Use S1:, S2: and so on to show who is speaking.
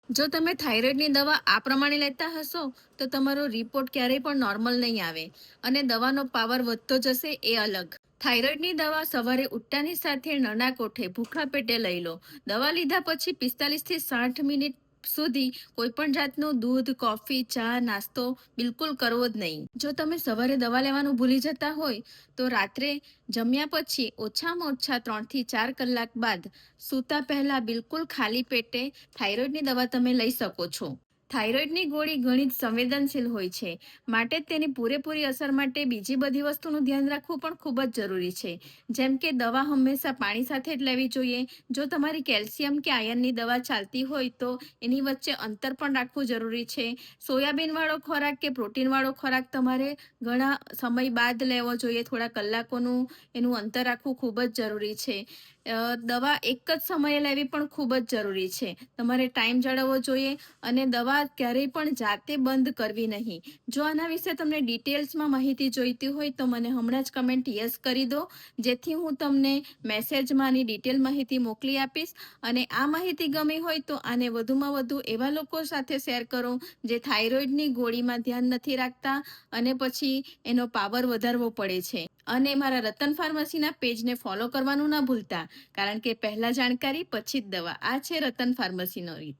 S1: જો તમે થાઇરોઇડની દવા આ પ્રમાણે લેતા હશો તો તમારો રિપોર્ટ ક્યારેય પણ નોર્મલ નહીં આવે અને દવાનો પાવર વધતો જશે એ અલગ. થાઇરોઇડની દવા સવારે ઉઠતાની સાથે નાના કોઠે ભૂખા પેટે લઈ લો. દવા લીધા પછી 45 થી 60 મિનિટ સુધી કોઈ પણ જાતનું દૂધ, કોફી, ચા, નાસ્તો બિલકુલ કરવો જ નહીં. જો તમે સવારે દવા લેવાનું ભૂલી જતા હોય તો રાત્રે જમ્યા પછી ઓછામાં ઓછા 3 થી 4 કલાક બાદ સૂતા પહેલા બિલકુલ ખાલી પેટે થાઇરોઇડની દવા તમે લઈ શકો છો. થાઇરોઇડની ગોળી ઘણી જ સંવેદનશીલ હોય છે, માટે જ તેની પૂરેપૂરી અસર માટે બીજી બધી વસ્તુનું ધ્યાન રાખવું પણ ખૂબ જ જરૂરી છે. જેમ કે દવા હંમેશા પાણી સાથે જ લેવી જોઈએ. જો તમારી કેલ્શિયમ કે આયર્નની દવા ચાલતી હોય તો એની વચ્ચે અંતર પણ રાખવું જરૂરી છે. સોયાબીનવાળો ખોરાક કે પ્રોટીનવાળો ખોરાક તમારે ઘણા સમય બાદ લેવો જોઈએ. થોડા કલાકોનું એનું અંતર રાખવું ખૂબ જ જરૂરી છે. દવા એક જ સમયે લેવી પણ ખૂબ જ જરૂરી છે. તમારે ટાઈમ જાળવવો જોઈએ અને દવા ક્યારેય પણ જાતે બંધ કરવી નહીં. જો આના વિશે તમને ડિટેલ્સમાં માહિતી જોઈતી હોય તો મને હમણાં જ કમેન્ટ યસ કરી દો, જેથી હું તમને મેસેજમાં આની ડિટેલ માહિતી મોકલી આપીશ. અને આ માહિતી ગમી હોય તો આને વધુમાં વધુ એવા લોકો સાથે શેર કરો જે થાઇરોઇડની ગોળીમાં ધ્યાન નથી રાખતા અને પછી એનો પાવર વધારવો પડે છે. અને મારા રતન ફાર્મસીના પેજને ફોલો કરવાનું ના ભૂલતા, કારણ કે પહેલા જાણકારી પછી જ દવા. આ છે રતન ફાર્મસીનો રીત.